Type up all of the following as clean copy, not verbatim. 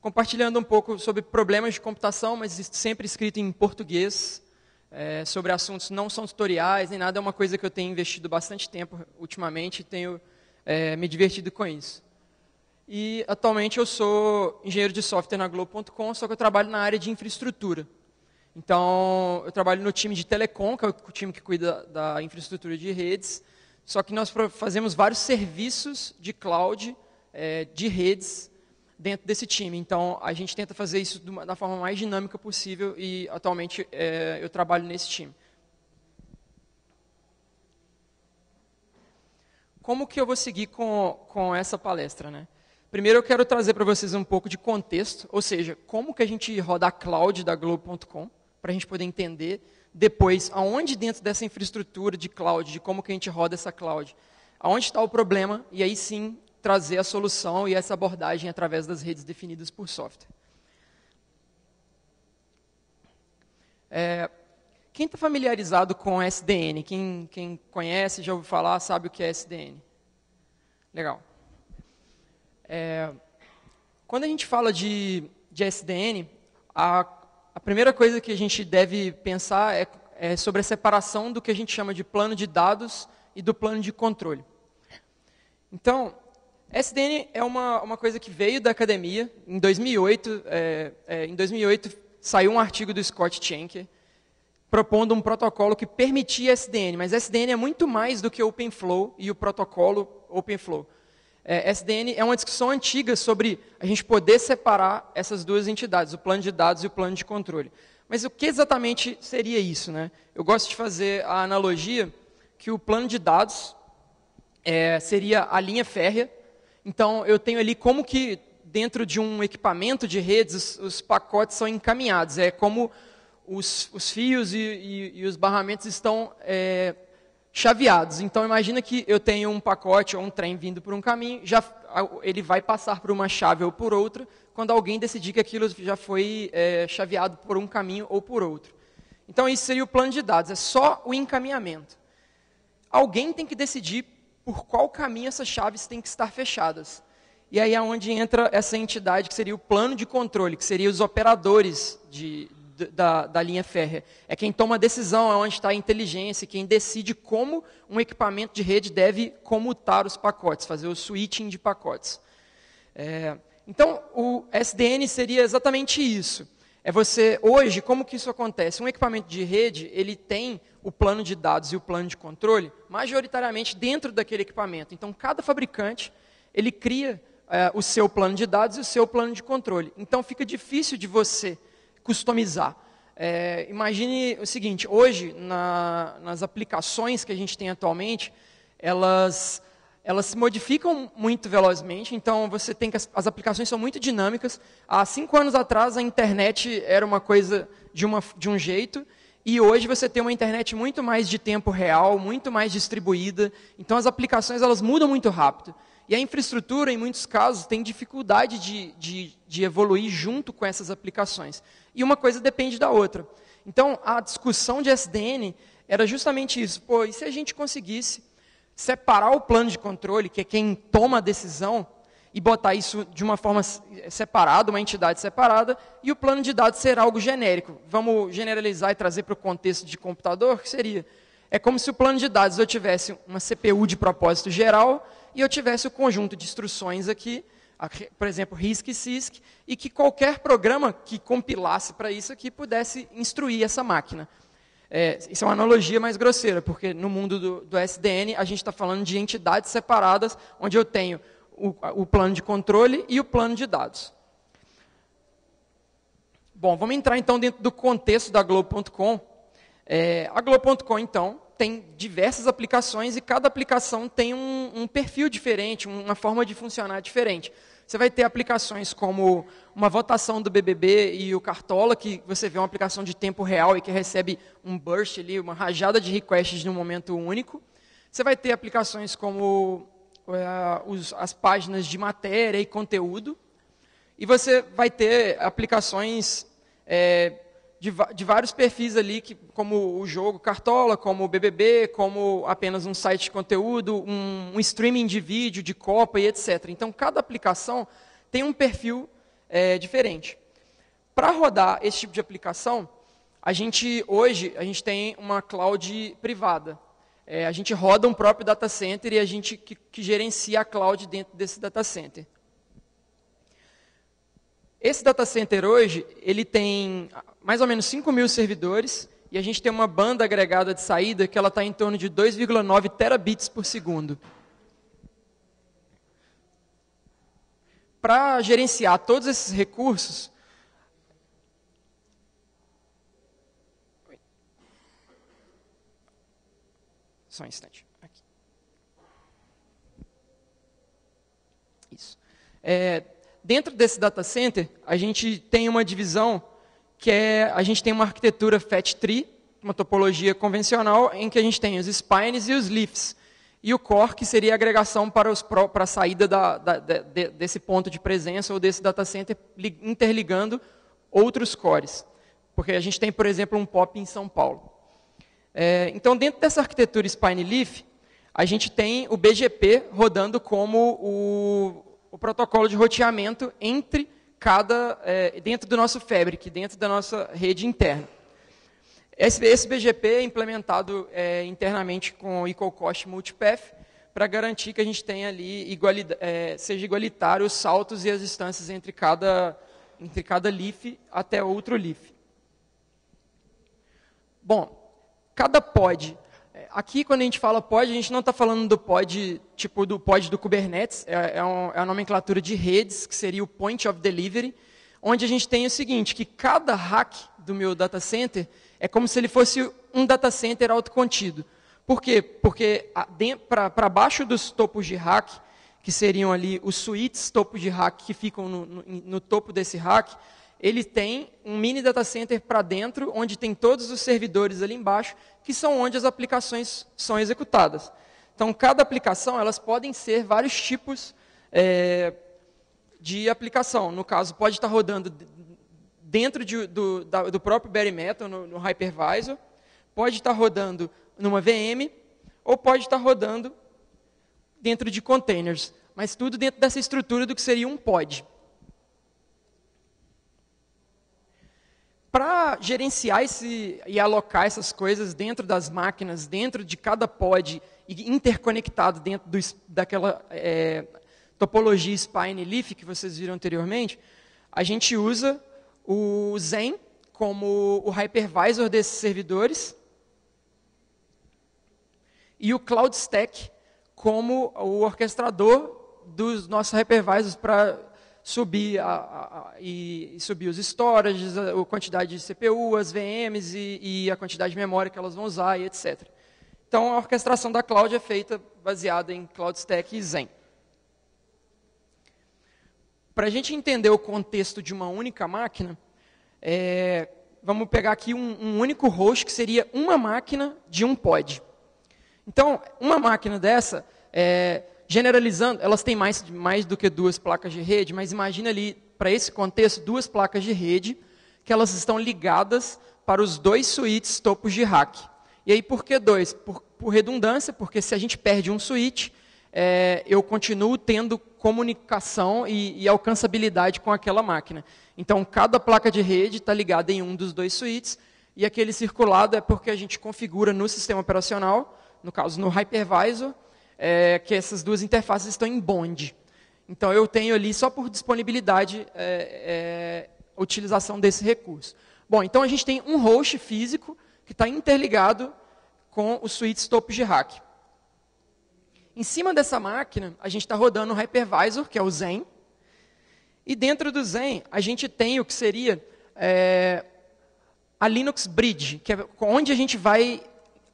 compartilhando um pouco sobre problemas de computação, mas sempre escrito em português, sobre assuntos não são tutoriais, nem nada, é uma coisa que eu tenho investido bastante tempo ultimamente e tenho me divertido com isso. E atualmente eu sou engenheiro de software na Globo.com, só que eu trabalho na área de infraestrutura. Então, eu trabalho no time de telecom, que é o time que cuida da infraestrutura de redes, só que nós fazemos vários serviços de cloud, de redes, dentro desse time. Então, a gente tenta fazer isso da forma mais dinâmica possível e, atualmente, eu trabalho nesse time. Como que eu vou seguir com essa palestra, né? Primeiro, eu quero trazer para vocês um pouco de contexto, ou seja, como que a gente roda a cloud da Globo.com, para a gente poder entender depois aonde dentro dessa infraestrutura de cloud, de como que a gente roda essa cloud, aonde está o problema, e aí sim trazer a solução e essa abordagem através das redes definidas por software. Quem está familiarizado com SDN? Quem conhece, já ouviu falar, sabe o que é SDN? Legal. Quando a gente fala de SDN, a primeira coisa que a gente deve pensar é sobre a separação do que a gente chama de plano de dados e do plano de controle. Então, SDN é uma coisa que veio da academia. Em 2008, saiu um artigo do Scott Schenker propondo um protocolo que permitia SDN, mas SDN é muito mais do que OpenFlow e o protocolo OpenFlow. SDN é uma discussão antiga sobre a gente poder separar essas duas entidades, o plano de dados e o plano de controle. Mas o que exatamente seria isso, né? Eu gosto de fazer a analogia que o plano de dados seria a linha férrea. Então, eu tenho ali como que dentro de um equipamento de redes os pacotes são encaminhados. É como os fios e os barramentos estão chaveados. Então, imagina que eu tenho um pacote ou um trem vindo por um caminho, ele vai passar por uma chave ou por outra, quando alguém decidir que aquilo já foi chaveado por um caminho ou por outro. Então, isso seria o plano de dados, é só o encaminhamento. Alguém tem que decidir por qual caminho essas chaves têm que estar fechadas. E aí é onde entra essa entidade que seria o plano de controle, que seria os operadores da linha férrea. É quem toma a decisão, é onde está a inteligência, quem decide como um equipamento de rede deve comutar os pacotes, fazer o switching de pacotes. Então, o SDN seria exatamente isso. Hoje, como que isso acontece? Um equipamento de rede, ele tem o plano de dados e o plano de controle, majoritariamente dentro daquele equipamento. Então, cada fabricante, ele cria o seu plano de dados e o seu plano de controle. Então, fica difícil de você customizar. Imagine o seguinte, hoje, nas aplicações que a gente tem atualmente, elas se modificam muito velozmente, então você tem que as aplicações são muito dinâmicas. Há 5 anos atrás, a internet era uma coisa de um jeito, e hoje você tem uma internet muito mais de tempo real, muito mais distribuída, então as aplicações elas mudam muito rápido. E a infraestrutura, em muitos casos, tem dificuldade de evoluir junto com essas aplicações. E uma coisa depende da outra. Então, a discussão de SDN era justamente isso. Pô, e se a gente conseguisse separar o plano de controle, que é quem toma a decisão, e botar isso de uma forma separada, uma entidade separada, e o plano de dados ser algo genérico. Vamos generalizar e trazer para o contexto de computador, que seria... É como se o plano de dados eu tivesse uma CPU de propósito geral e eu tivesse o conjunto de instruções aqui, por exemplo, RISC e CISC, e que qualquer programa que compilasse para isso aqui pudesse instruir essa máquina. Isso é uma analogia mais grosseira, porque no mundo do SDN a gente está falando de entidades separadas, onde eu tenho o plano de controle e o plano de dados. Bom, vamos entrar então dentro do contexto da Globo.com. A Globo.com, então, tem diversas aplicações e cada aplicação tem um perfil diferente, uma forma de funcionar diferente. Você vai ter aplicações como uma votação do BBB e o Cartola, que você vê uma aplicação de tempo real e que recebe um burst ali, uma rajada de requests num momento único. Você vai ter aplicações como as páginas de matéria e conteúdo. E você vai ter aplicações de vários perfis ali, como o jogo Cartola, como o BBB, como apenas um site de conteúdo, um streaming de vídeo, de Copa e etc. Então, cada aplicação tem um perfil diferente. Para rodar esse tipo de aplicação, hoje a gente tem uma cloud privada. A gente roda um próprio data center e a gente que gerencia a cloud dentro desse data center. Esse data center hoje, ele tem mais ou menos 5.000 servidores e a gente tem uma banda agregada de saída que ela está em torno de 2,9 terabits por segundo. Para gerenciar todos esses recursos, só um instante. Aqui. Isso. Dentro desse data center, a gente tem uma divisão que a gente tem uma arquitetura Fat Tree, uma topologia convencional, em que a gente tem os spines e os leafs. E o core, que seria a agregação para a saída desse ponto de presença ou desse data center, interligando outros cores. Porque a gente tem, por exemplo, um POP em São Paulo. Então, dentro dessa arquitetura Spine Leaf, a gente tem o BGP rodando como o protocolo de roteamento dentro do nosso Fabric, dentro da nossa rede interna. Esse BGP é implementado internamente com o Equal Cost Multipath para garantir que a gente tenha ali seja igualitário os saltos e as distâncias entre cada leaf até outro leaf. Bom, cada pod. Aqui, quando a gente fala pod, a gente não está falando do pod, tipo do pod do Kubernetes, é a nomenclatura de redes, que seria o Point of Delivery, onde a gente tem o seguinte, que cada rack do meu data center é como se ele fosse um data center autocontido. Por quê? Porque para baixo dos topos de rack, que seriam ali os suítes topos de rack que ficam no topo desse rack, ele tem um mini data center para dentro, onde tem todos os servidores ali embaixo, que são onde as aplicações são executadas. Então, cada aplicação, elas podem ser vários tipos de aplicação. No caso, pode estar rodando dentro do próprio bare metal, no hypervisor, pode estar rodando numa VM, ou pode estar rodando dentro de containers, mas tudo dentro dessa estrutura do que seria um pod. Para gerenciar e alocar essas coisas dentro das máquinas, dentro de cada pod, e interconectado dentro daquela topologia Spine Leaf que vocês viram anteriormente, a gente usa o Xen como o hypervisor desses servidores e o Cloud Stack como o orquestrador dos nossos hypervisors para subir os storages, a quantidade de CPU, as VMs e a quantidade de memória que elas vão usar, e etc. Então, a orquestração da cloud é feita baseada em Cloud Stack e Xen. Para a gente entender o contexto de uma única máquina, vamos pegar aqui um único host, que seria uma máquina de um pod. Então, uma máquina dessa, generalizando, elas têm mais do que 2 placas de rede, mas imagina ali, para esse contexto, 2 placas de rede, que elas estão ligadas para os 2 suítes topos de rack. E aí, por que 2? Por redundância, porque se a gente perde um switch, eu continuo tendo comunicação e alcançabilidade com aquela máquina. Então, cada placa de rede está ligada em um dos 2 suítes, e aquele circulado é porque a gente configura no sistema operacional, no caso, no hypervisor, que essas 2 interfaces estão em bond. Então, eu tenho ali, só por disponibilidade, a utilização desse recurso. Bom, então a gente tem um host físico que está interligado com os suítes topos de rack. Em cima dessa máquina, a gente está rodando um hypervisor, que é o Xen. E dentro do Xen, a gente tem o que seria a Linux Bridge, que é onde a gente vai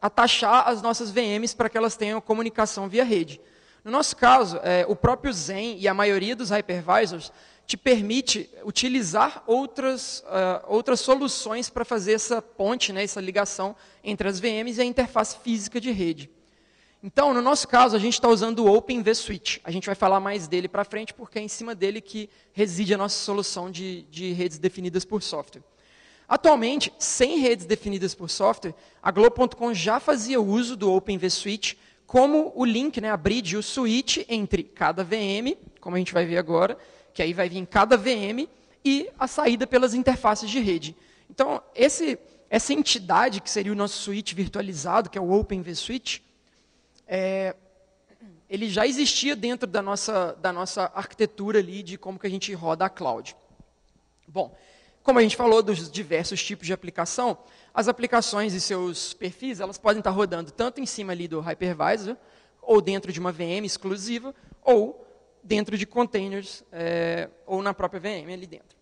atachar as nossas VMs para que elas tenham comunicação via rede. No nosso caso, o próprio Xen e a maioria dos hypervisors te permite utilizar outras soluções para fazer essa ponte, essa ligação entre as VMs e a interface física de rede. Então, no nosso caso, a gente está usando o Open vSwitch. A gente vai falar mais dele para frente, porque é em cima dele que reside a nossa solução de redes definidas por software. Atualmente, sem redes definidas por software, a Globo.com já fazia uso do Open vSwitch como o link, a bridge, o switch entre cada VM, como a gente vai ver agora, que aí vai vir cada VM e a saída pelas interfaces de rede. Então, essa entidade, que seria o nosso switch virtualizado, que é o Open vSwitch, ele já existia dentro da nossa arquitetura ali de como que a gente roda a cloud. Bom, como a gente falou dos diversos tipos de aplicação, as aplicações e seus perfis, elas podem estar rodando tanto em cima ali do hypervisor, ou dentro de uma VM exclusiva, ou dentro de containers, ou na própria VM ali dentro.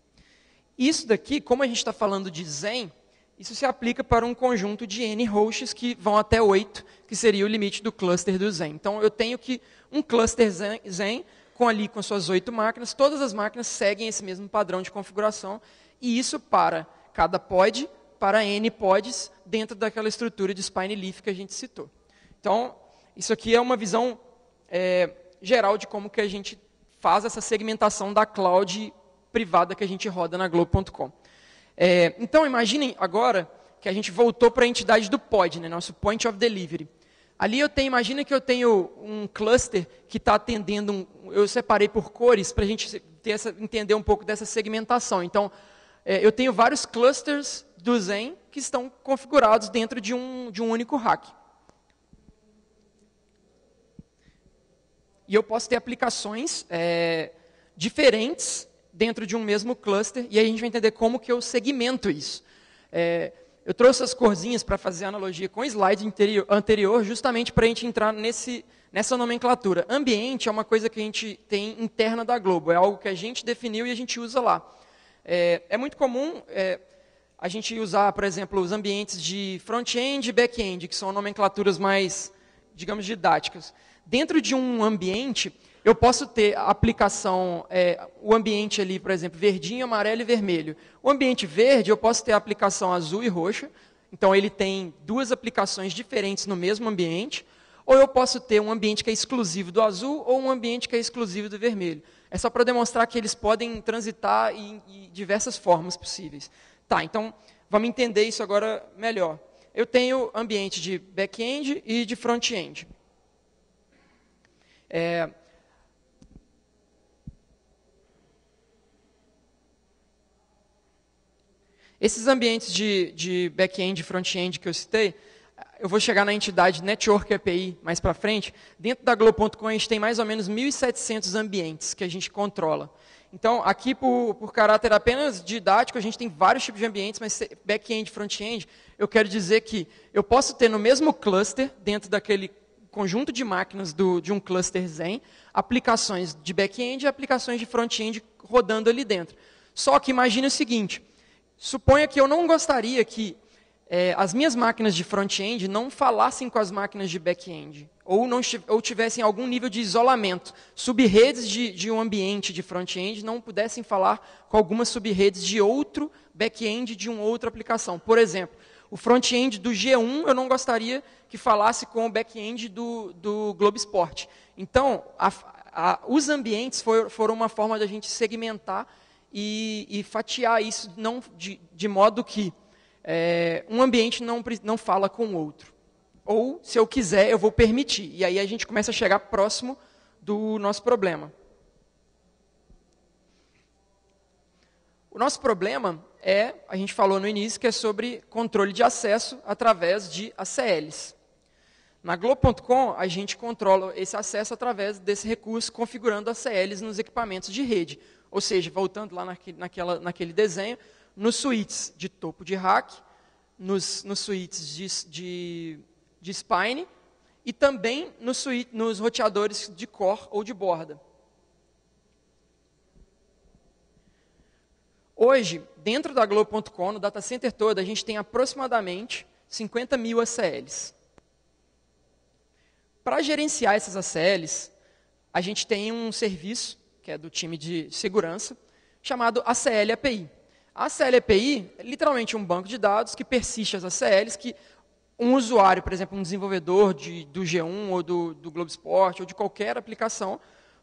Isso daqui, como a gente está falando de Zen, isso se aplica para um conjunto de N hosts que vão até 8, que seria o limite do cluster do Zen. Então, eu tenho que um cluster Zen com suas 8 máquinas, todas as máquinas seguem esse mesmo padrão de configuração, e isso para cada pod, para N pods, dentro daquela estrutura de spine leaf que a gente citou. Então, isso aqui é uma visão geral de como que a gente faz essa segmentação da cloud privada que a gente roda na Globo.com. Então, imaginem agora que a gente voltou para a entidade do pod, né, nosso Point of Delivery. Ali imagina que eu tenho um cluster que está atendendo, eu separei por cores para a gente entender um pouco dessa segmentação. Então, eu tenho vários clusters do Zen que estão configurados dentro de um único rack. E eu posso ter aplicações diferentes dentro de um mesmo cluster, e aí a gente vai entender como que eu segmento isso. Eu trouxe as corzinhas para fazer analogia com o slide anterior, justamente para a gente entrar nessa nomenclatura. Ambiente é uma coisa que a gente tem interna da Globo, é algo que a gente definiu e a gente usa lá. É muito comum a gente usar, por exemplo, os ambientes de front-end e back-end, que são nomenclaturas mais, digamos, didáticas. Dentro de um ambiente, eu posso ter a aplicação, o ambiente ali, por exemplo, verdinho, amarelo e vermelho. O ambiente verde, eu posso ter a aplicação azul e roxa, então ele tem duas aplicações diferentes no mesmo ambiente, ou eu posso ter um ambiente que é exclusivo do azul ou um ambiente que é exclusivo do vermelho. É só para demonstrar que eles podem transitar em diversas formas possíveis. Tá, então, vamos entender isso agora melhor. Eu tenho ambiente de back-end e de front-end. Esses ambientes de back-end e front-end que eu citei, eu vou chegar na entidade Network API mais para frente. Dentro da Globo.com, a gente tem mais ou menos 1.700 ambientes que a gente controla. Então, aqui, por caráter apenas didático, a gente tem vários tipos de ambientes, mas back-end e front-end, eu quero dizer que eu posso ter no mesmo cluster, dentro daquele conjunto de máquinas de um cluster Zen, aplicações de back-end e aplicações de front-end rodando ali dentro. Só que imagine o seguinte: suponha que eu não gostaria que as minhas máquinas de front-end não falassem com as máquinas de back-end, ou tivessem algum nível de isolamento. Subredes de um ambiente de front-end não pudessem falar com algumas subredes de outro back-end de uma outra aplicação. Por exemplo, o front-end do G1 eu não gostaria que falasse com o back-end do Globo Esporte. Então, os ambientes foram uma forma de a gente segmentar e fatiar isso de modo que um ambiente não fala com o outro. Ou, se eu quiser, eu vou permitir. E aí a gente começa a chegar próximo do nosso problema. O nosso problema a gente falou no início, que é sobre controle de acesso através de ACLs. Na Globo.com, a gente controla esse acesso através desse recurso, configurando ACLs nos equipamentos de rede. Ou seja, voltando lá naquele desenho, nos switches de topo de rack, nos switches de spine e também nos roteadores de core ou de borda. Hoje, dentro da Globo.com, no data center todo, a gente tem aproximadamente 50 mil ACLs. Para gerenciar essas ACLs, a gente tem um serviço, que é do time de segurança, chamado ACL API. A ACL API é literalmente um banco de dados que persiste as ACLs, que um usuário, por exemplo, um desenvolvedor do G1 ou do Globo Esporte ou de qualquer aplicação,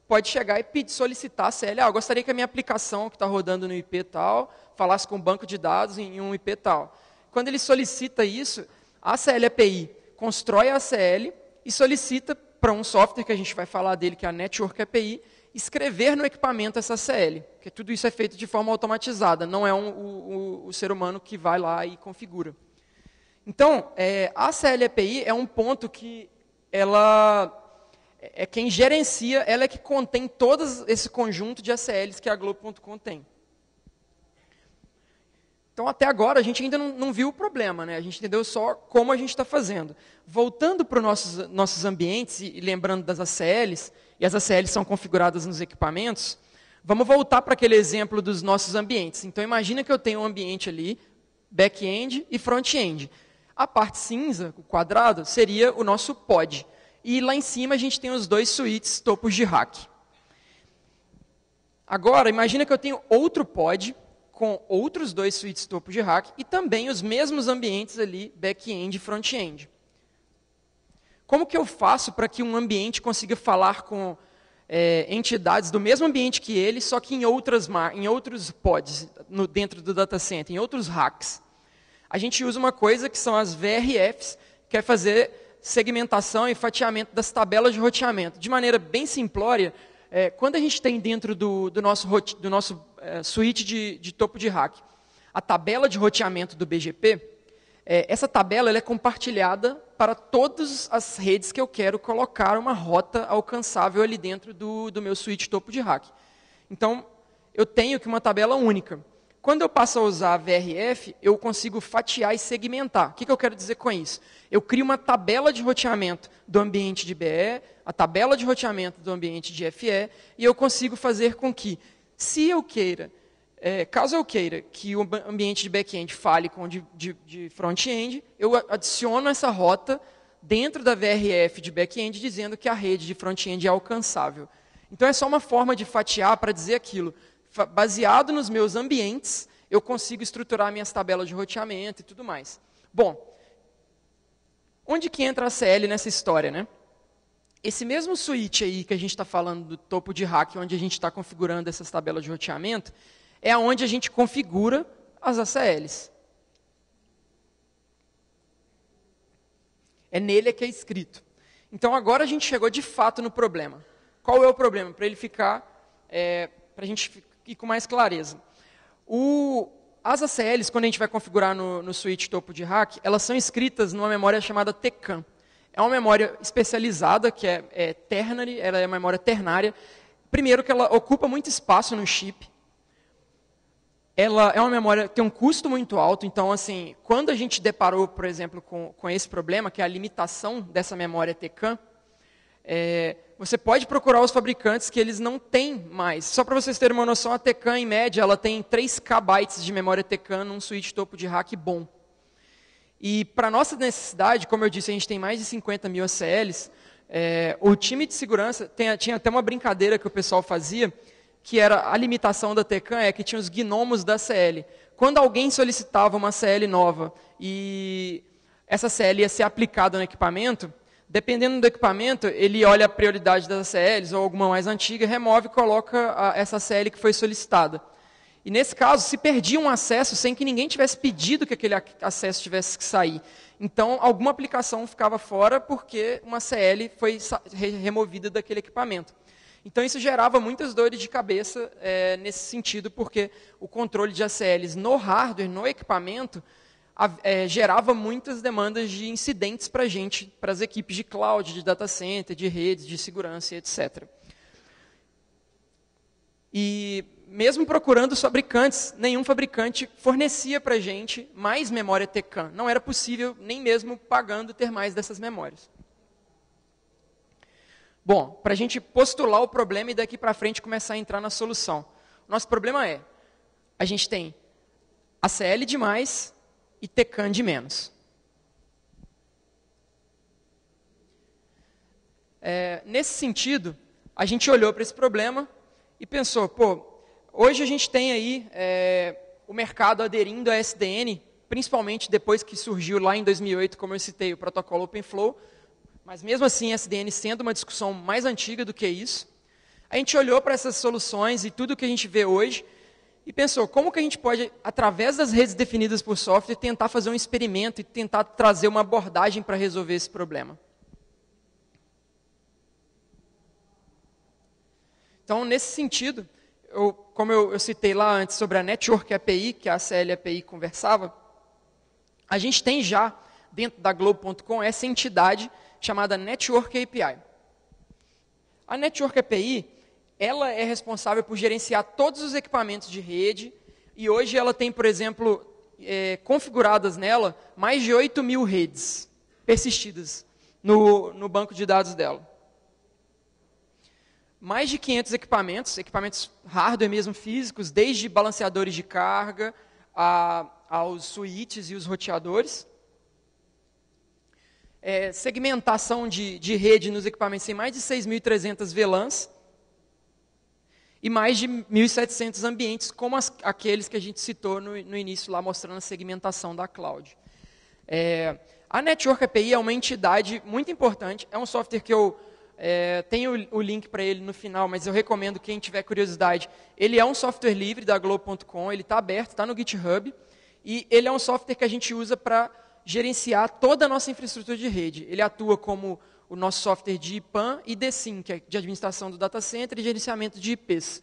pode chegar e solicitar a ACL. Eu gostaria que a minha aplicação que está rodando no IP tal falasse com o banco de dados em um IP tal. Quando ele solicita isso, a ACL API constrói a ACL e solicita para um software que a gente vai falar dele, que é a Network API, escrever no equipamento essa ACL, porque tudo isso é feito de forma automatizada, não é o ser humano que vai lá e configura. Então, a ACL API é um ponto que ela é quem gerencia, ela é que contém todo esse conjunto de ACLs que a Globo.com tem. Então, até agora, a gente ainda não viu o problema, né? A gente entendeu só como a gente está fazendo. Voltando para os nossos ambientes, e lembrando das ACLs, e as ACLs são configuradas nos equipamentos, vamos voltar para aquele exemplo dos nossos ambientes. Então, imagina que eu tenho um ambiente ali, back-end e front-end. A parte cinza, o quadrado, seria o nosso pod. E lá em cima a gente tem os dois switches topos de rack. Agora, imagina que eu tenho outro pod com outros dois switches topos de rack e também os mesmos ambientes ali, back-end e front-end. Como que eu faço para que um ambiente consiga falar com entidades do mesmo ambiente que ele, só que em outros pods, dentro do data center, em outros racks? A gente usa uma coisa que são as VRFs, que é fazer segmentação e fatiamento das tabelas de roteamento. De maneira bem simplória, quando a gente tem dentro do nosso switch de topo de rack a tabela de roteamento do BGP, essa tabela ela é compartilhada para todas as redes que eu quero colocar uma rota alcançável ali dentro do meu switch topo de rack. Então, eu tenho que uma tabela única. Quando eu passo a usar a VRF, eu consigo fatiar e segmentar. O que eu quero dizer com isso? Eu crio uma tabela de roteamento do ambiente de BE, a tabela de roteamento do ambiente de FE, e eu consigo fazer com que, caso eu queira que o ambiente de back-end fale com o de front-end, eu adiciono essa rota dentro da VRF de back-end, dizendo que a rede de front-end é alcançável. Então, é só uma forma de fatiar para dizer aquilo. Baseado nos meus ambientes, eu consigo estruturar minhas tabelas de roteamento e tudo mais. Bom, onde que entra a ACL nessa história, né? Esse mesmo switch aí que a gente está falando do topo de rack, onde a gente está configurando essas tabelas de roteamento, é onde a gente configura as ACLs. É nele que é escrito. Então, agora a gente chegou de fato no problema. Qual é o problema? Para ele ficar, para a gente ir com mais clareza. As ACLs, quando a gente vai configurar no switch topo de rack, elas são escritas numa memória chamada TCAM. É uma memória especializada, que é ternary, ela é uma memória ternária. Primeiro que ela ocupa muito espaço no chip. Ela é uma memória que tem um custo muito alto, então, assim, quando a gente deparou, por exemplo, com esse problema, que é a limitação dessa memória TCAM, você pode procurar os fabricantes que eles não têm mais. Só para vocês terem uma noção, a TCAM, em média, ela tem 3 KB de memória TCAM num switch topo de rack bom. E para nossa necessidade, como eu disse, a gente tem mais de 50 mil ACLs, o time de segurança, tinha até uma brincadeira que o pessoal fazia, que era a limitação da TCAM, que tinha os gnomos da ACL. Quando alguém solicitava uma ACL nova e essa ACL ia ser aplicada no equipamento, dependendo do equipamento, ele olha a prioridade das ACLs ou alguma mais antiga, remove e coloca essa ACL que foi solicitada. E nesse caso, se perdia um acesso sem que ninguém tivesse pedido que aquele acesso tivesse que sair. Então, alguma aplicação ficava fora porque uma ACL foi removida daquele equipamento. Então, isso gerava muitas dores de cabeça nesse sentido, porque o controle de ACLs no hardware, no equipamento, gerava muitas demandas de incidentes para a gente, para as equipes de cloud, de data center, de redes, de segurança, etc. E mesmo procurando os fabricantes, nenhum fabricante fornecia para a gente mais memória TCAM. Não era possível, nem mesmo pagando, ter mais dessas memórias. Bom, para a gente postular o problema e daqui para frente começar a entrar na solução. Nosso problema a gente tem ACL de mais e TCAM de menos. Nesse sentido, a gente olhou para esse problema e pensou, hoje a gente tem aí o mercado aderindo a SDN, principalmente depois que surgiu lá em 2008, como eu citei, o protocolo OpenFlow, mas mesmo assim, SDN sendo uma discussão mais antiga do que isso, a gente olhou para essas soluções e tudo que a gente vê hoje e pensou, como que a gente pode, através das redes definidas por software, tentar fazer um experimento e tentar trazer uma abordagem para resolver esse problema. Então, nesse sentido, como eu citei lá antes sobre a Network API, que a ACL API conversava, a gente tem já, dentro da Globo.com, essa entidade chamada Network API. A Network API, ela é responsável por gerenciar todos os equipamentos de rede, e hoje ela tem, por exemplo, configuradas nela mais de 8.000 redes persistidas no banco de dados dela. Mais de 500 equipamentos hardware mesmo físicos, desde balanceadores de carga aos switches e os roteadores. Segmentação de rede nos equipamentos em mais de 6.300 VLANs e mais de 1.700 ambientes, como aqueles que a gente citou no início, lá mostrando a segmentação da cloud. A Network API é uma entidade muito importante, é um software que eu tenho o link para ele no final, mas eu recomendo quem tiver curiosidade. Ele é um software livre da Globo.com, ele está aberto, está no GitHub, e ele é um software que a gente usa para gerenciar toda a nossa infraestrutura de rede. Ele atua como o nosso software de IPAM e DSIM, que é de administração do data center e gerenciamento de IPs.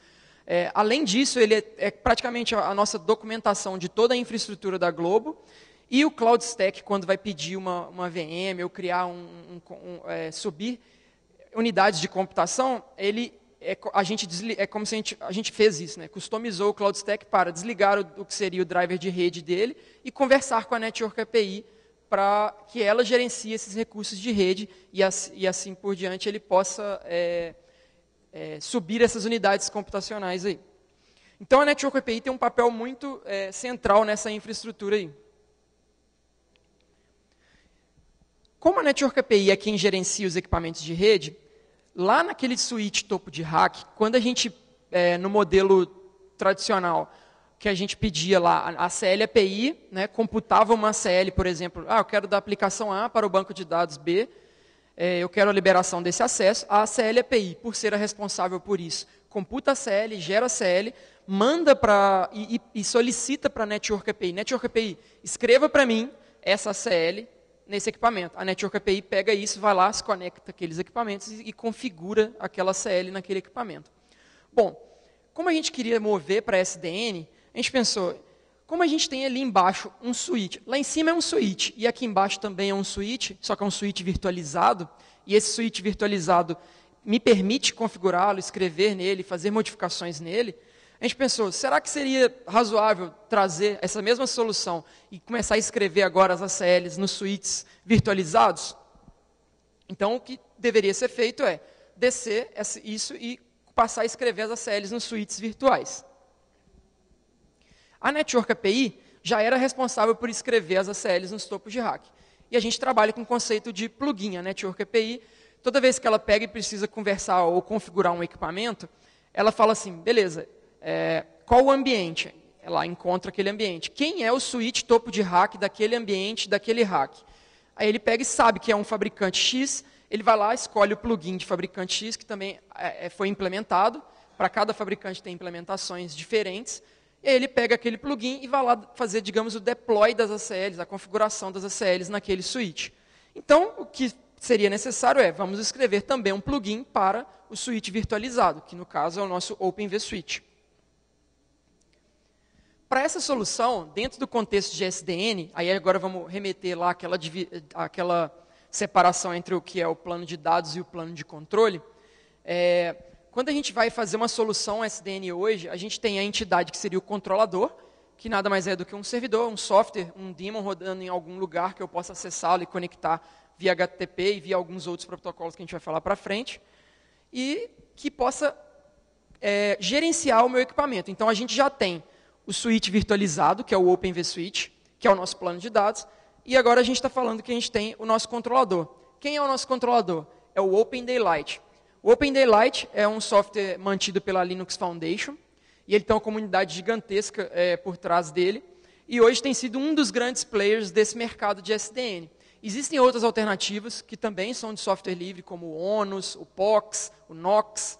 Além disso, ele é praticamente a nossa documentação de toda a infraestrutura da Globo, e o Cloud Stack, quando vai pedir uma VM ou criar subir unidades de computação, é como se a gente fez isso, né? Customizou o Cloud Stack para desligar o que seria o driver de rede dele e conversar com a Network API para que ela gerencie esses recursos de rede e assim por diante ele possa subir essas unidades computacionais aí. Então a Network API tem um papel muito central nessa infraestrutura aí. Como a Network API é quem gerencia os equipamentos de rede, lá naquele switch topo de rack, quando a gente, no modelo tradicional, que a gente pedia lá, a ACL API, né, computava uma ACL, por exemplo, eu quero da aplicação A para o banco de dados B, eu quero a liberação desse acesso, a ACL API, por ser a responsável por isso, computa a ACL, gera a ACL, manda e solicita para a Network API. Network API, escreva para mim essa ACL, nesse equipamento. A Network API pega isso, vai lá, se conecta aqueles equipamentos e configura aquela CL naquele equipamento. Bom, como a gente queria mover para SDN, a gente pensou, como a gente tem ali embaixo um switch, lá em cima é um switch, e aqui embaixo também é um switch, só que é um switch virtualizado, e esse switch virtualizado me permite configurá-lo, escrever nele, fazer modificações nele, a gente pensou, será que seria razoável trazer essa mesma solução e começar a escrever agora as ACLs nos switches virtualizados? Então, o que deveria ser feito é descer isso e passar a escrever as ACLs nos switches virtuais. A Network API já era responsável por escrever as ACLs nos topos de rack. E a gente trabalha com o conceito de plugin. A Network API, toda vez que ela pega e precisa conversar ou configurar um equipamento, ela fala assim, beleza, qual o ambiente? Ela encontra aquele ambiente. Quem é o switch topo de rack daquele ambiente, daquele rack? Aí ele pega e sabe que é um fabricante X, ele vai lá, escolhe o plugin de fabricante X, que também foi implementado. Para cada fabricante tem implementações diferentes. E aí ele pega aquele plugin e vai lá fazer, digamos, o deploy das ACLs, a configuração das ACLs naquele switch. Então, o que seria necessário vamos escrever também um plugin para o switch virtualizado, que no caso é o nosso Open vSwitch. Para essa solução, dentro do contexto de SDN, aí agora vamos remeter lá àquela separação entre o que é o plano de dados e o plano de controle. Quando a gente vai fazer uma solução SDN hoje, a gente tem a entidade que seria o controlador, que nada mais é do que um servidor, um software, um daemon rodando em algum lugar que eu possa acessá-lo e conectar via HTTP e via alguns outros protocolos que a gente vai falar para frente, e que possa gerenciar o meu equipamento. Então, a gente já tem o switch virtualizado, que é o Open vSwitch, que é o nosso plano de dados, e agora a gente está falando que a gente tem o nosso controlador. Quem é o nosso controlador? É o Open Daylight. O Open Daylight é um software mantido pela Linux Foundation, e ele tem uma comunidade gigantesca por trás dele, e hoje tem sido um dos grandes players desse mercado de SDN. Existem outras alternativas que também são de software livre, como o ONUS, o POX, o Nox,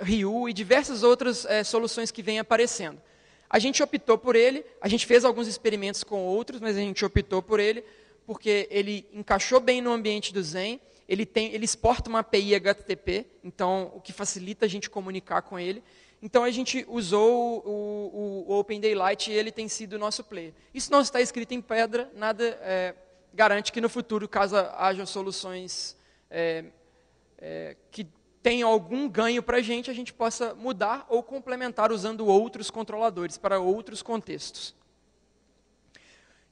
Ryu e diversas outras soluções que vêm aparecendo. A gente optou por ele, a gente fez alguns experimentos com outros, mas a gente optou por ele porque ele encaixou bem no ambiente do Zen ele exporta uma API HTTP, então o que facilita a gente comunicar com ele. Então a gente usou o Open Daylight e ele tem sido o nosso player. Isso não está escrito em pedra, nada garante que no futuro, caso haja soluções que tenham algum ganho para a gente possa mudar ou complementar usando outros controladores para outros contextos.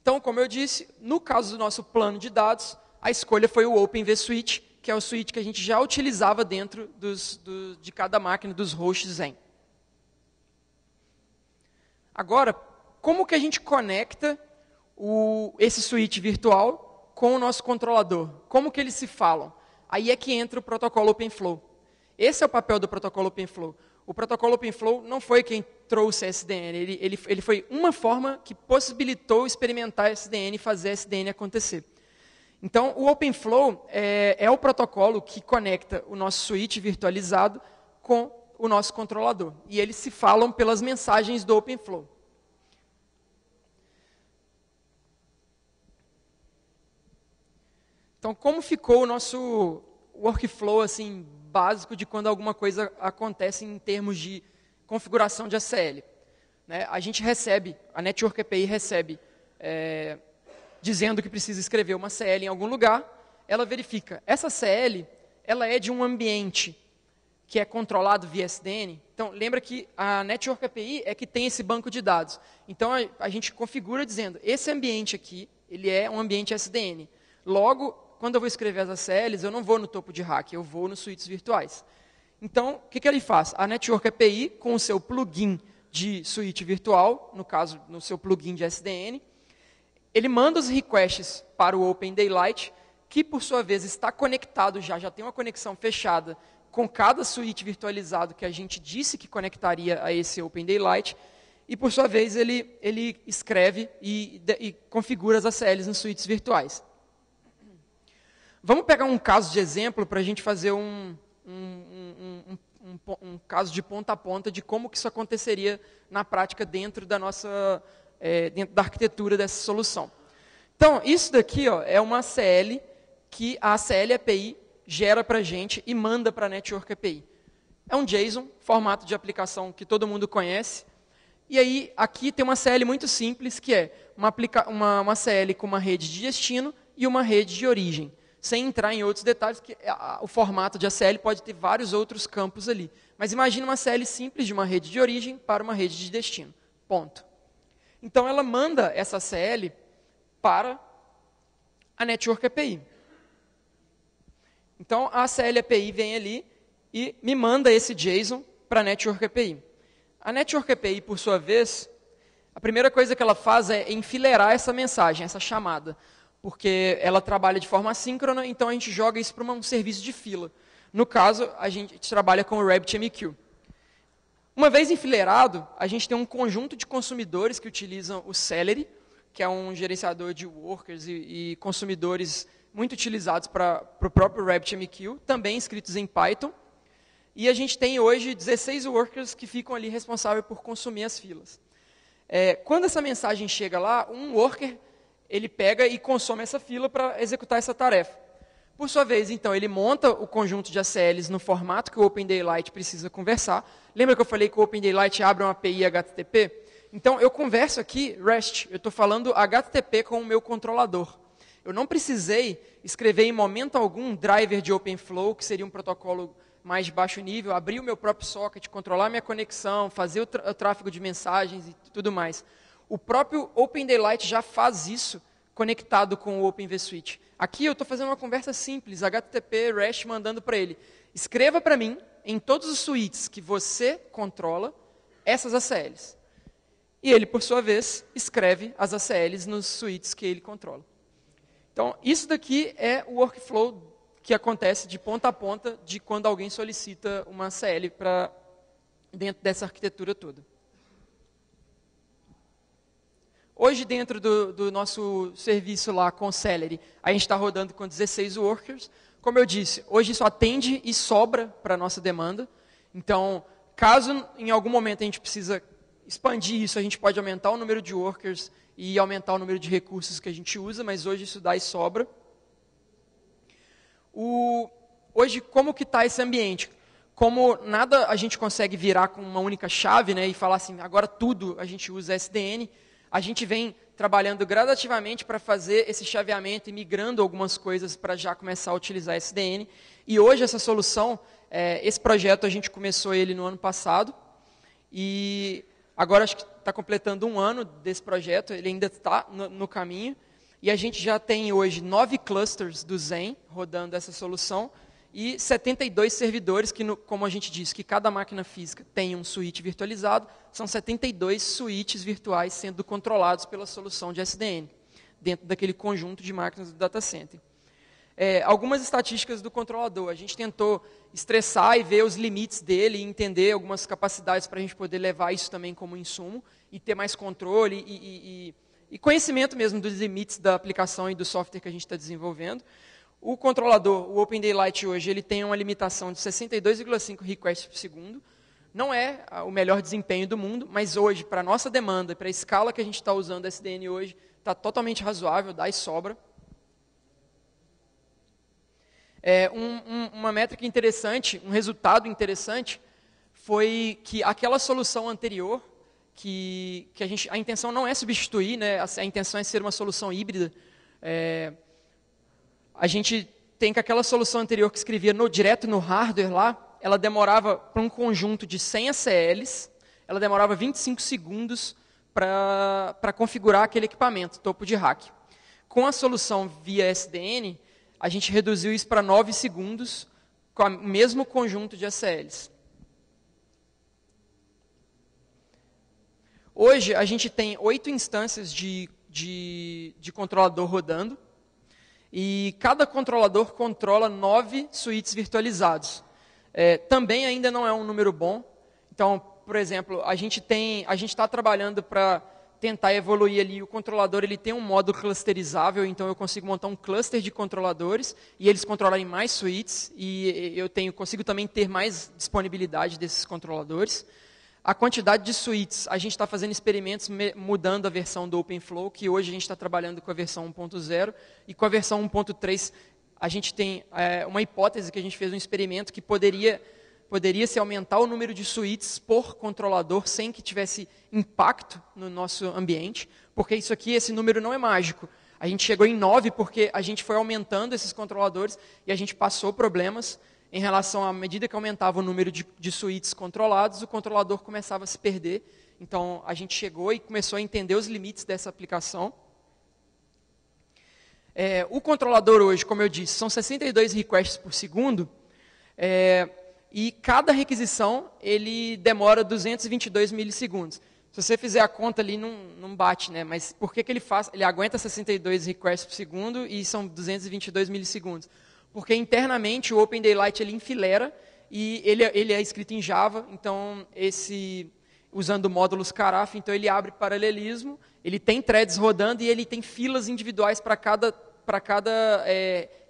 Então, como eu disse, no caso do nosso plano de dados, a escolha foi o OpenVSwitch, que é o switch que a gente já utilizava dentro de cada máquina dos hosts Zen. Agora, como que a gente conecta esse switch virtual com o nosso controlador? Como que eles se falam? Aí é que entra o protocolo OpenFlow. Esse é o papel do protocolo OpenFlow. O protocolo OpenFlow não foi quem trouxe a SDN, ele foi uma forma que possibilitou experimentar a SDN e fazer a SDN acontecer. Então, o OpenFlow é o protocolo que conecta o nosso switch virtualizado com o nosso controlador. E eles se falam pelas mensagens do OpenFlow. Então, como ficou o nosso workflow assim, básico de quando alguma coisa acontece em termos de configuração de ACL? Né? A gente recebe, a Network API recebe, dizendo que precisa escrever uma CL em algum lugar, ela verifica. Essa CL ela é de um ambiente que é controlado via SDN. Então, lembra que a Network API é que tem esse banco de dados. Então, a gente configura dizendo, esse ambiente aqui, ele é um ambiente SDN. Logo, quando eu vou escrever as ACLs, eu não vou no topo de rack, eu vou nos suítes virtuais. Então, o que ele faz? A Network API, com o seu plugin de suíte virtual, no caso, no seu plugin de SDN, ele manda os requests para o Open Daylight, que, por sua vez, está conectado já tem uma conexão fechada com cada suíte virtualizado que a gente disse que conectaria a esse Open Daylight, e, por sua vez, ele escreve e configura as ACLs nos suítes virtuais. Vamos pegar um caso de exemplo para a gente fazer um caso de ponta a ponta de como que isso aconteceria na prática dentro da nossa dentro da arquitetura dessa solução. Então, isso daqui é uma ACL que a ACL API gera para a gente e manda para a Network API. É um JSON, formato de aplicação que todo mundo conhece. E aí, aqui tem uma ACL muito simples, que é uma ACL com uma rede de destino e uma rede de origem. Sem entrar em outros detalhes, que o formato de ACL pode ter vários outros campos ali. Mas imagine uma ACL simples de uma rede de origem para uma rede de destino. Ponto. Então, ela manda essa ACL para a Network API. Então, a ACL API vem ali e me manda esse JSON para a Network API. A Network API, por sua vez, a primeira coisa que ela faz é enfileirar essa mensagem, essa chamada, porque ela trabalha de forma assíncrona, então a gente joga isso para um serviço de fila. No caso, a gente trabalha com o RabbitMQ. Uma vez enfileirado, a gente tem um conjunto de consumidores que utilizam o Celery, que é um gerenciador de workers e consumidores muito utilizados para o próprio RabbitMQ, também escritos em Python. E a gente tem hoje 16 workers que ficam ali responsáveis por consumir as filas. Quando essa mensagem chega lá, um worker ele pega e consome essa fila para executar essa tarefa. Por sua vez, então, ele monta o conjunto de ACLs no formato que o Open Daylight precisa conversar. Lembra que eu falei que o Open Daylight abre uma API HTTP? Então, eu converso aqui REST, eu estou falando HTTP com o meu controlador. Eu não precisei escrever em momento algum driver de OpenFlow, que seria um protocolo mais de baixo nível, abrir o meu próprio socket, controlar minha conexão, fazer o tráfego de mensagens e tudo mais. O próprio Open Daylight já faz isso conectado com o OpenVSwitch. Aqui eu estou fazendo uma conversa simples, HTTP, REST, mandando para ele. Escreva para mim, em todos os suítes que você controla, essas ACLs. E ele, por sua vez, escreve as ACLs nos suítes que ele controla. Então, isso daqui é o workflow que acontece de ponta a ponta de quando alguém solicita uma ACL para dentro dessa arquitetura toda. Hoje, dentro do nosso serviço lá com o Celery, a gente está rodando com 16 workers. Como eu disse, hoje isso atende e sobra para a nossa demanda. Então, caso em algum momento a gente precisa expandir isso, a gente pode aumentar o número de workers e aumentar o número de recursos que a gente usa, mas hoje isso dá e sobra. Hoje, como que está esse ambiente? Como nada a gente consegue virar com uma única chave, né, e falar assim, agora tudo a gente usa SDN, a gente vem trabalhando gradativamente para fazer esse chaveamento e migrando algumas coisas para já começar a utilizar SDN. E hoje essa solução, esse projeto a gente começou ele no ano passado, e agora acho que está completando 1 ano desse projeto, ele ainda está no caminho, e a gente já tem hoje 9 clusters do Zen rodando essa solução, e 72 servidores, que como a gente disse, que cada máquina física tem um switch virtualizado, são 72 switches virtuais sendo controlados pela solução de SDN, dentro daquele conjunto de máquinas do data center. Algumas estatísticas do controlador, a gente tentou estressar e ver os limites dele, e entender algumas capacidades para a gente poder levar isso também como insumo, e ter mais controle e conhecimento mesmo dos limites da aplicação e do software que a gente está desenvolvendo. O controlador, o Open Daylight hoje, ele tem uma limitação de 62,5 requests por segundo. Não é o melhor desempenho do mundo, mas hoje, para a nossa demanda, para a escala que a gente está usando SDN hoje, está totalmente razoável, dá e sobra. Uma métrica interessante, um resultado interessante, foi que aquela solução anterior, que a intenção não é substituir, né, a intenção é ser uma solução híbrida. A gente tem que aquela solução anterior que escrevia direto no hardware lá, ela demorava, para um conjunto de 100 ACLs, ela demorava 25 segundos para configurar aquele equipamento, topo de rack. Com a solução via SDN, a gente reduziu isso para 9 segundos, com o mesmo conjunto de ACLs. Hoje, a gente tem 8 instâncias de controlador rodando, e cada controlador controla 9 switches virtualizados. Também ainda não é um número bom. Então, por exemplo, a gente está trabalhando para tentar evoluir ali. O controlador ele tem um modo clusterizável, então eu consigo montar um cluster de controladores e eles controlarem mais switches, e eu consigo também ter mais disponibilidade desses controladores. A quantidade de switches, a gente está fazendo experimentos mudando a versão do OpenFlow, que hoje a gente está trabalhando com a versão 1.0, e com a versão 1.3 a gente tem uma hipótese que a gente fez um experimento que poderia se aumentar o número de switches por controlador sem que tivesse impacto no nosso ambiente, porque isso aqui, esse número não é mágico. A gente chegou em 9 porque a gente foi aumentando esses controladores e a gente passou problemas em relação à medida que aumentava o número de switches controlados, o controlador começava a se perder. Então, a gente chegou e começou a entender os limites dessa aplicação. O controlador hoje, como eu disse, são 62 requests por segundo, e cada requisição ele demora 222 milissegundos. Se você fizer a conta ali, não bate, né? Mas por que ele faz? Ele aguenta 62 requests por segundo e são 222 milissegundos. Porque internamente o Open Daylight ele enfilera e ele é escrito em Java, então usando módulos Carafe, então ele abre paralelismo, ele tem threads rodando e ele tem filas individuais para cada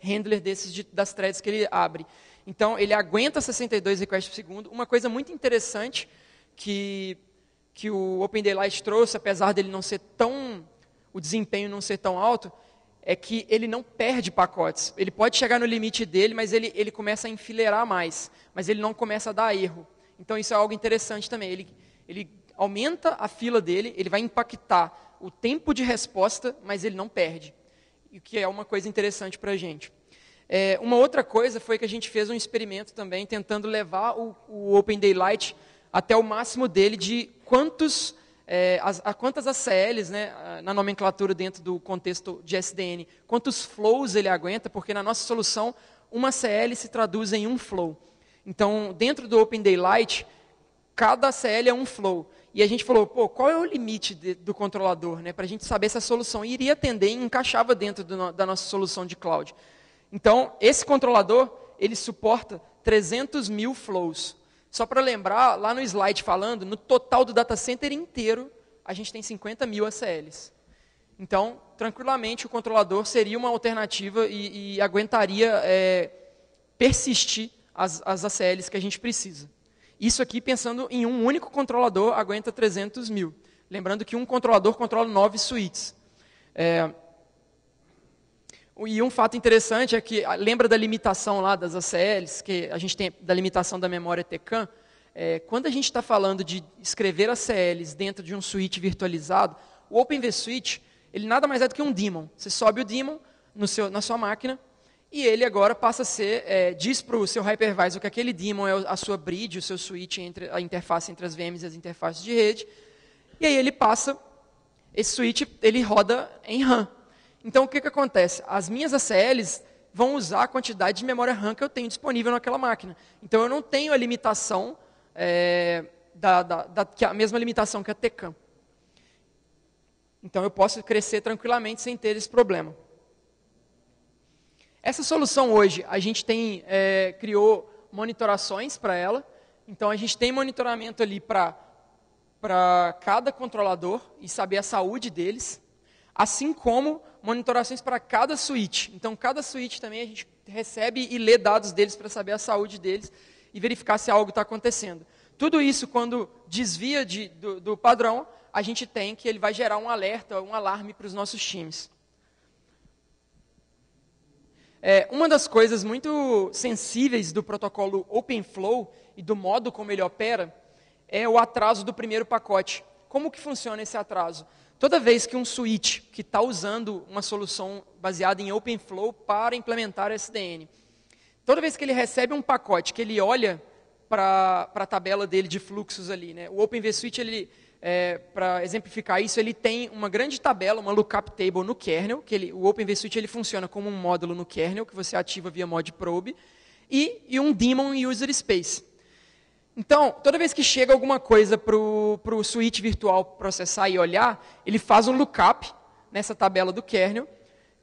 handler das threads que ele abre. Então ele aguenta 62 requests por segundo. Uma coisa muito interessante que o Open Daylight trouxe, apesar dele não ser o desempenho não ser tão alto, é que ele não perde pacotes. Ele pode chegar no limite dele, mas ele começa a enfileirar mais, mas ele não começa a dar erro. Então isso é algo interessante também. Ele aumenta a fila dele, ele vai impactar o tempo de resposta, mas ele não perde. O que é uma coisa interessante para a gente. Uma outra coisa foi que a gente fez um experimento também, tentando levar o Open Daylight até o máximo dele de quantas ACLs, né, na nomenclatura dentro do contexto de SDN, quantos flows ele aguenta, porque na nossa solução, uma ACL se traduz em um flow. Então, dentro do Open Daylight, cada ACL é um flow. E a gente falou, qual é o limite do controlador, né, para a gente saber se a solução iria atender e encaixava dentro da nossa solução de cloud. Então, esse controlador, ele suporta 300 mil flows. Só para lembrar, lá no slide falando, no total do data center inteiro, a gente tem 50 mil ACLs. Então, tranquilamente, o controlador seria uma alternativa e aguentaria persistir as ACLs que a gente precisa. Isso aqui, pensando em um único controlador, aguenta 300 mil. Lembrando que um controlador controla 9 switches. E um fato interessante é que, lembra da limitação lá das ACLs, que a gente tem da limitação da memória TCAM? Quando a gente está falando de escrever ACLs dentro de um switch virtualizado, o OpenVSwitch, ele nada mais é do que um daemon. Você sobe o daemon na sua máquina, e ele agora passa a ser, diz para o seu hypervisor que aquele daemon é a sua bridge, o seu switch, a interface entre as VMs e as interfaces de rede, e aí ele passa, esse switch ele roda em RAM. Então, o que acontece? As minhas ACLs vão usar a quantidade de memória RAM que eu tenho disponível naquela máquina. Então, eu não tenho a limitação, a mesma limitação que a TCAM. Então, eu posso crescer tranquilamente sem ter esse problema. Essa solução hoje, a gente criou monitorações para ela. Então, a gente tem monitoramento ali para cada controlador e saber a saúde deles, assim como monitorações para cada switch. Então, cada switch também a gente recebe e lê dados deles para saber a saúde deles e verificar se algo está acontecendo. Tudo isso, quando desvia do padrão, a gente tem que ele vai gerar um alerta, um alarme para os nossos times. Uma das coisas muito sensíveis do protocolo OpenFlow e do modo como ele opera é o atraso do primeiro pacote. Como que funciona esse atraso? Toda vez que um switch que está usando uma solução baseada em OpenFlow para implementar SDN, toda vez que ele recebe um pacote, que ele olha para a tabela dele de fluxos ali, né? O OpenVSwitch, para exemplificar isso, ele tem uma grande tabela, uma lookup table no kernel, o OpenVSwitch ele funciona como um módulo no kernel, que você ativa via mod probe, e um daemon user space. Então, toda vez que chega alguma coisa para o switch virtual processar e olhar, ele faz um lookup nessa tabela do kernel.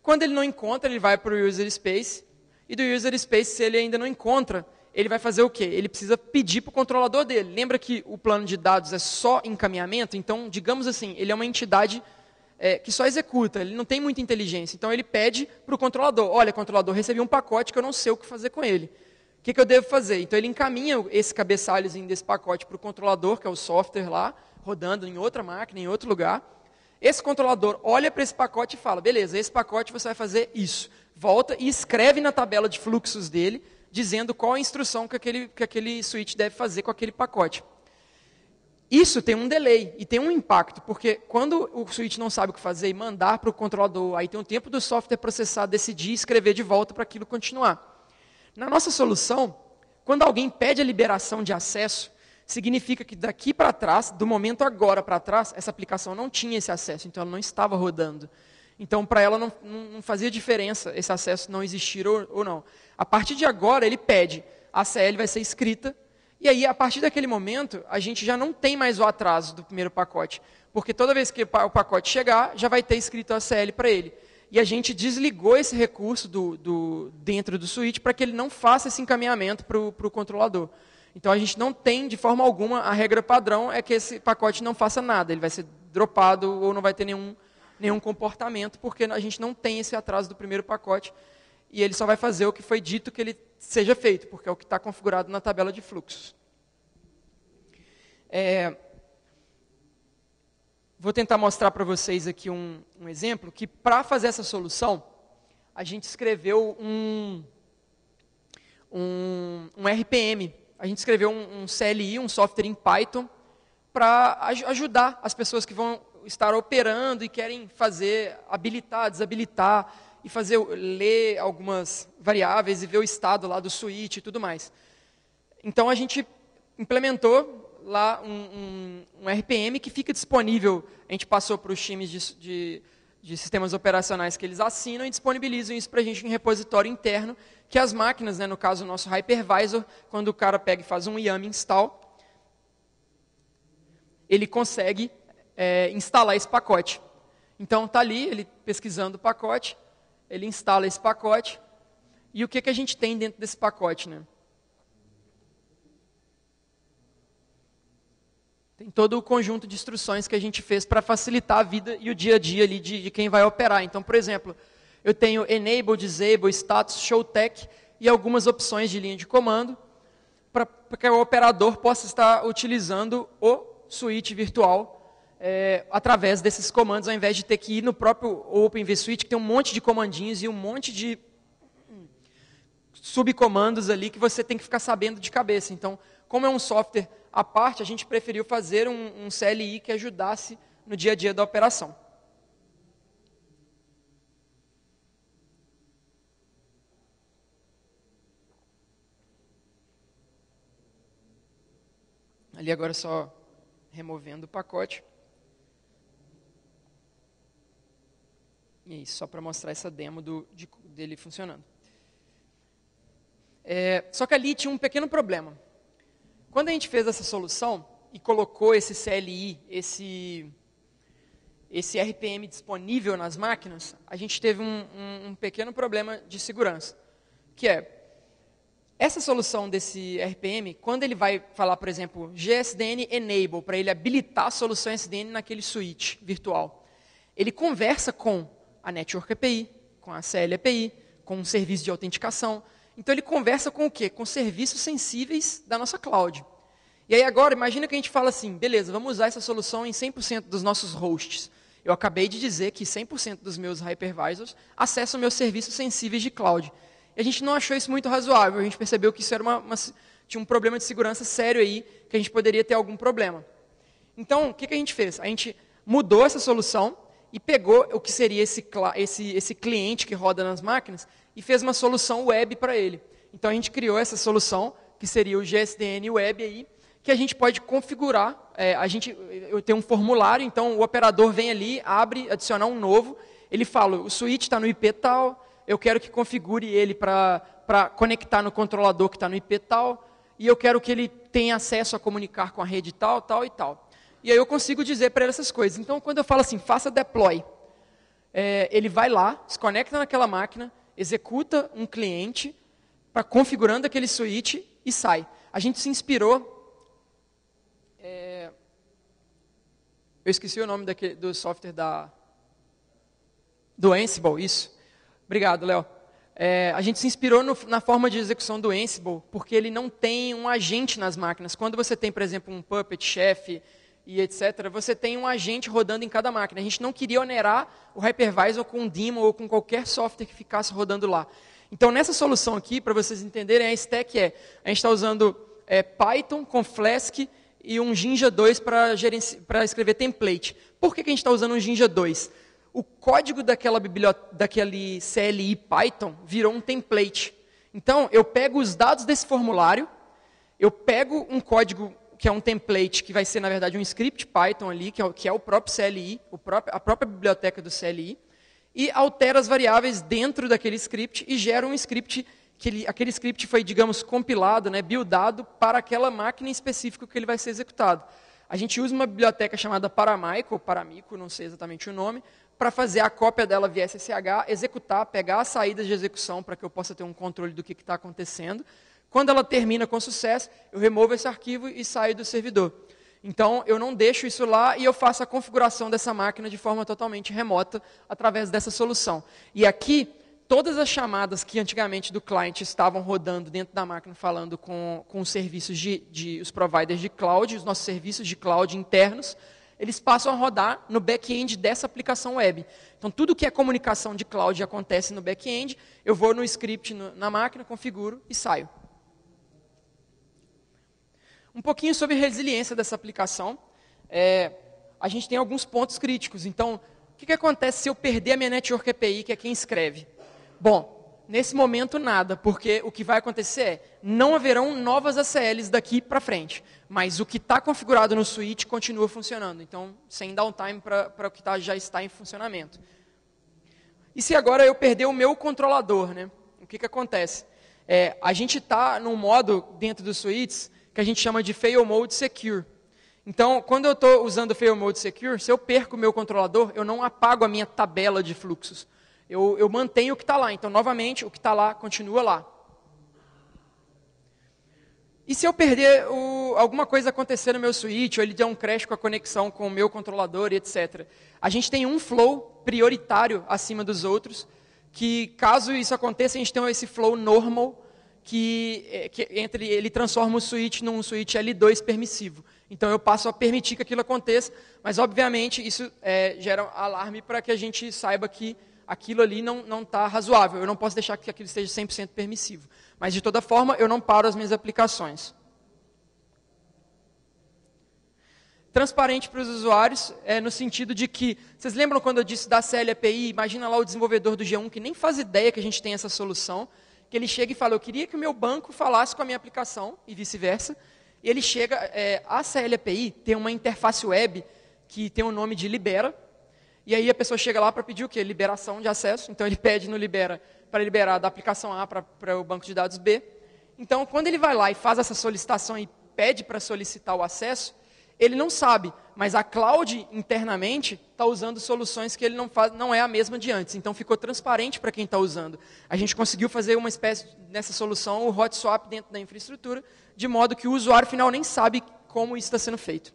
Quando ele não encontra, ele vai para o user space. E do user space, se ele ainda não encontra, ele vai fazer o quê? Ele precisa pedir para o controlador dele. Lembra que o plano de dados é só encaminhamento? Então, digamos assim, ele é uma entidade que só executa, ele não tem muita inteligência. Então, ele pede para o controlador, olha, controlador, recebi um pacote que eu não sei o que fazer com ele. O que eu devo fazer? Então, ele encaminha esse cabeçalhozinho desse pacote para o controlador, que é o software lá, rodando em outra máquina, em outro lugar. Esse controlador olha para esse pacote e fala, beleza, esse pacote você vai fazer isso. Volta e escreve na tabela de fluxos dele, dizendo qual a instrução que aquele switch deve fazer com aquele pacote. Isso tem um delay e tem um impacto, porque quando o switch não sabe o que fazer e mandar para o controlador, aí tem um tempo do software processar, decidir e escrever de volta para aquilo continuar. Na nossa solução, quando alguém pede a liberação de acesso, significa que daqui para trás, do momento agora para trás, essa aplicação não tinha esse acesso, então ela não estava rodando. Então, para ela não fazia diferença esse acesso não existir ou não. A partir de agora, ele pede, a ACL vai ser escrita, e aí, a partir daquele momento, a gente já não tem mais o atraso do primeiro pacote, porque toda vez que o pacote chegar, já vai ter escrito a ACL para ele. E a gente desligou esse recurso dentro do switch para que ele não faça esse encaminhamento para o controlador. Então, a gente não tem, de forma alguma, a regra padrão é que esse pacote não faça nada. Ele vai ser dropado ou não vai ter nenhum comportamento, porque a gente não tem esse atraso do primeiro pacote. E ele só vai fazer o que foi dito que ele seja feito, porque é o que está configurado na tabela de fluxos. Vou tentar mostrar para vocês aqui um exemplo, que para fazer essa solução, a gente escreveu um RPM. A gente escreveu um CLI, um software em Python, para ajudar as pessoas que vão estar operando e querem habilitar, desabilitar, e ler algumas variáveis e ver o estado lá do switch e tudo mais. Então, a gente implementou lá um RPM que fica disponível, a gente passou para os times de sistemas operacionais que eles assinam e disponibilizam isso para a gente em repositório interno, que as máquinas, né, no caso o nosso hypervisor, quando o cara pega e faz um yum install, ele consegue instalar esse pacote. Então está ali, ele pesquisando o pacote, ele instala esse pacote, e o que a gente tem dentro desse pacote, né? Tem todo o conjunto de instruções que a gente fez para facilitar a vida e o dia a dia ali de quem vai operar. Então, por exemplo, eu tenho enable, disable, status, show tech e algumas opções de linha de comando para que o operador possa estar utilizando o switch virtual através desses comandos, ao invés de ter que ir no próprio Open vSwitch, que tem um monte de comandinhos e um monte de subcomandos ali que você tem que ficar sabendo de cabeça. Então, como é um software à parte, a gente preferiu fazer um CLI que ajudasse no dia a dia da operação. Ali agora só removendo o pacote. E isso, só para mostrar essa demo dele funcionando. Só que ali tinha um pequeno problema. Quando a gente fez essa solução e colocou esse CLI, esse RPM disponível nas máquinas, a gente teve um pequeno problema de segurança, que essa solução desse RPM, quando ele vai falar, por exemplo, GSDN Enable, para ele habilitar a solução SDN naquele switch virtual, ele conversa com a Network API, com a CL API, com um serviço de autenticação. Então, ele conversa com o quê? Com serviços sensíveis da nossa cloud. E aí, agora, imagina que a gente fala assim, beleza, vamos usar essa solução em 100% dos nossos hosts. Eu acabei de dizer que 100% dos meus hypervisors acessam meus serviços sensíveis de cloud. E a gente não achou isso muito razoável, a gente percebeu que isso era tinha um problema de segurança sério aí, que a gente poderia ter algum problema. Então, o que a gente fez? A gente mudou essa solução e pegou o que seria esse cliente que roda nas máquinas e fez uma solução web para ele. Então, a gente criou essa solução, que seria o GSDN Web aí, que a gente pode configurar. Eu tenho um formulário, então o operador vem ali, abre, adicionar um novo, ele fala, o switch está no IP tal, eu quero que configure ele para conectar no controlador que está no IP tal, e eu quero que ele tenha acesso a comunicar com a rede tal, tal e tal. E aí eu consigo dizer para ele essas coisas. Então, quando eu falo assim, faça deploy, ele vai lá, se conecta naquela máquina, executa um cliente, configurando aquele switch e sai. A gente se inspirou... eu esqueci o nome do software do Ansible, isso. Obrigado, Léo. A gente se inspirou na forma de execução do Ansible, porque ele não tem um agente nas máquinas. Quando você tem, por exemplo, um Puppet, Chef e etc., você tem um agente rodando em cada máquina. A gente não queria onerar o hypervisor com um daemon ou com qualquer software que ficasse rodando lá. Então, nessa solução aqui, para vocês entenderem, a stack a gente está usando Python com Flask e um Jinja 2 para escrever template. Por que a gente está usando um Jinja 2? O código daquele CLI Python virou um template. Então, eu pego os dados desse formulário, eu pego um código que é um template, que vai ser, na verdade, um script Python ali, que é o próprio CLI, a própria biblioteca do CLI, e altero as variáveis dentro daquele script e gero um script, aquele script foi, digamos, compilado, buildado para aquela máquina em específico que ele vai ser executado. A gente usa uma biblioteca chamada Paramico, não sei exatamente o nome, para fazer a cópia dela via SSH, executar, pegar as saídas de execução para que eu possa ter um controle do que está acontecendo. Quando ela termina com sucesso, eu removo esse arquivo e saio do servidor. Então, eu não deixo isso lá e eu faço a configuração dessa máquina de forma totalmente remota através dessa solução. E aqui, todas as chamadas que antigamente do client estavam rodando dentro da máquina, falando com os serviços os providers de cloud, os nossos serviços de cloud internos, eles passam a rodar no back-end dessa aplicação web. Então, tudo que é comunicação de cloud acontece no back-end, eu vou no script na máquina, configuro e saio. Um pouquinho sobre a resiliência dessa aplicação. A gente tem alguns pontos críticos. Então, o que acontece se eu perder a minha Network API, que é quem escreve? Bom, nesse momento nada, porque o que vai acontecer não haverão novas ACLs daqui para frente, mas o que está configurado no switch continua funcionando, então sem downtime para o que já está em funcionamento. E se agora eu perder o meu controlador, o que acontece? A gente está num modo dentro dos switches que a gente chama de Fail Mode Secure. Então, quando eu estou usando o Fail Mode Secure, se eu perco o meu controlador, eu não apago a minha tabela de fluxos. Eu mantenho o que está lá. Então, novamente, o que está lá, continua lá. E se eu perder, alguma coisa acontecer no meu switch, ou ele der um crash com a conexão com o meu controlador e etc. A gente tem um flow prioritário acima dos outros, que caso isso aconteça, a gente tem esse flow normal, que ele transforma o switch num switch L2 permissivo. Então eu passo a permitir que aquilo aconteça, mas obviamente isso gera alarme para que a gente saiba que aquilo ali não está razoável. Eu não posso deixar que aquilo esteja 100% permissivo. Mas de toda forma, eu não paro as minhas aplicações. Transparente para os usuários, no sentido de que, vocês lembram quando eu disse da CLAPI, imagina lá o desenvolvedor do G1, que nem faz ideia que a gente tem essa solução, que ele chega e fala, eu queria que o meu banco falasse com a minha aplicação, e vice-versa, e ele chega, a CLAPI tem uma interface web que tem o nome de Libera, e aí a pessoa chega lá para pedir o quê? Liberação de acesso, então ele pede no Libera para liberar da aplicação A para o banco de dados B. Então, quando ele vai lá e faz essa solicitação e pede para solicitar o acesso, ele não sabe, mas a cloud internamente está usando soluções que ele não é a mesma de antes. Então ficou transparente para quem está usando. A gente conseguiu fazer uma espécie, nessa solução, o hot swap dentro da infraestrutura, de modo que o usuário final nem sabe como isso está sendo feito.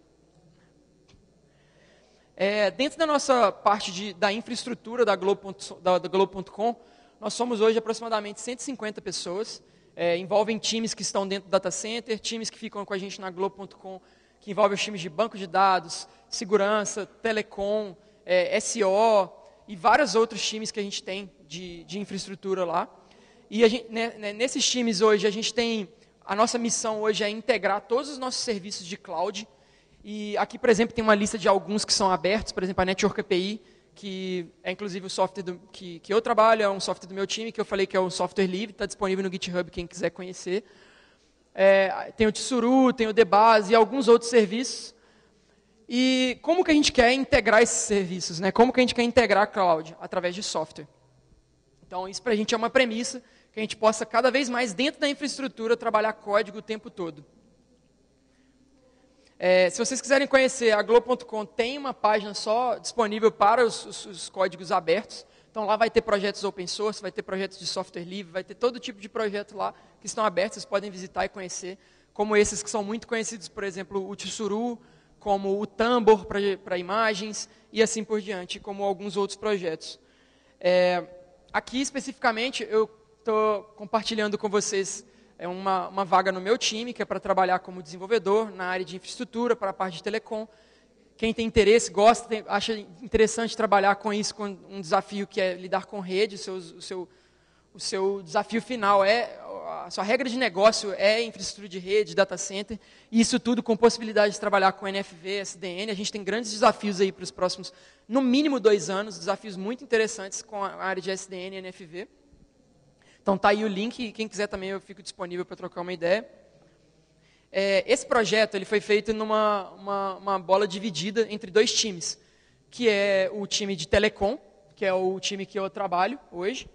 Dentro da nossa parte da infraestrutura da Globo.com, nós somos hoje aproximadamente 150 pessoas. Envolvem times que estão dentro do data center, times que ficam com a gente na Globo.com, que envolve os times de banco de dados, segurança, telecom, SO e vários outros times que a gente tem de infraestrutura lá. E nesses times hoje, a nossa missão hoje é integrar todos os nossos serviços de cloud. E aqui, por exemplo, tem uma lista de alguns que são abertos, por exemplo, a Network API, que é inclusive o software que eu trabalho, é um software do meu time, que eu falei que é um software livre, está disponível no GitHub, quem quiser conhecer. Tem o Tsuru, tem o Debase e alguns outros serviços. E como que a gente quer integrar esses serviços? Né? Como que a gente quer integrar a cloud? Através de software. Então, isso para a gente é uma premissa, que a gente possa cada vez mais, dentro da infraestrutura, trabalhar código o tempo todo. Se vocês quiserem conhecer, a Globo.com tem uma página só disponível para os códigos abertos. Então, lá vai ter projetos open source, vai ter projetos de software livre, vai ter todo tipo de projeto lá que estão abertos, vocês podem visitar e conhecer, como esses que são muito conhecidos, por exemplo, o Tsuru, como o Tambor para imagens, e assim por diante, como alguns outros projetos. Aqui, especificamente, eu estou compartilhando com vocês uma vaga no meu time, que é para trabalhar como desenvolvedor na área de infraestrutura, para a parte de telecom. Quem tem interesse, gosta, acha interessante trabalhar com isso, com um desafio que é lidar com rede, o seu desafio final a sua regra de negócio é infraestrutura de rede, data center, e isso tudo com possibilidade de trabalhar com NFV, SDN. A gente tem grandes desafios aí para os próximos, no mínimo 2 anos, desafios muito interessantes com a área de SDN e NFV. Então está aí o link, e quem quiser também eu fico disponível para trocar uma ideia. Esse projeto ele foi feito numa bola dividida entre 2 times, que é o time de telecom, que é o time que eu trabalho hoje,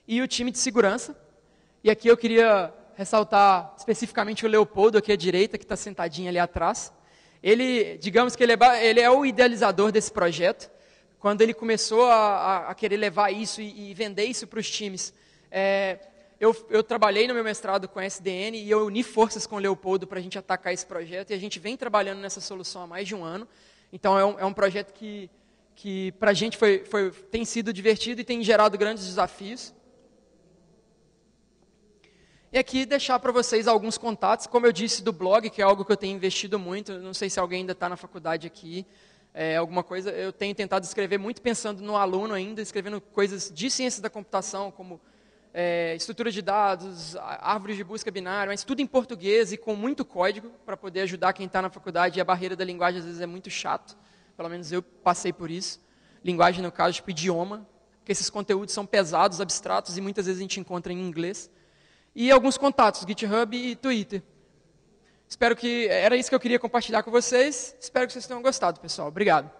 e o time de segurança. E aqui eu queria ressaltar especificamente o Leopoldo, aqui à direita, que está sentadinho ali atrás. Ele, digamos que ele é o idealizador desse projeto. Quando ele começou a querer levar isso e vender isso para os times, eu trabalhei no meu mestrado com SDN e eu uni forças com o Leopoldo para a gente atacar esse projeto, e a gente vem trabalhando nessa solução há mais de 1 ano. Então é um projeto que para a gente tem sido divertido e tem gerado grandes desafios. E aqui deixar para vocês alguns contatos, como eu disse, do blog, que é algo que eu tenho investido muito. Não sei se alguém ainda está na faculdade aqui, alguma coisa. Eu tenho tentado escrever muito pensando no aluno ainda, escrevendo coisas de ciência da computação, como estrutura de dados, árvores de busca binária, mas tudo em português e com muito código, para poder ajudar quem está na faculdade. E a barreira da linguagem, às vezes, é muito chato. Pelo menos eu passei por isso. Linguagem, no caso, tipo idioma, porque esses conteúdos são pesados, abstratos, e muitas vezes a gente encontra em inglês. E alguns contatos, GitHub e Twitter. Era isso que eu queria compartilhar com vocês. Espero que vocês tenham gostado, pessoal. Obrigado.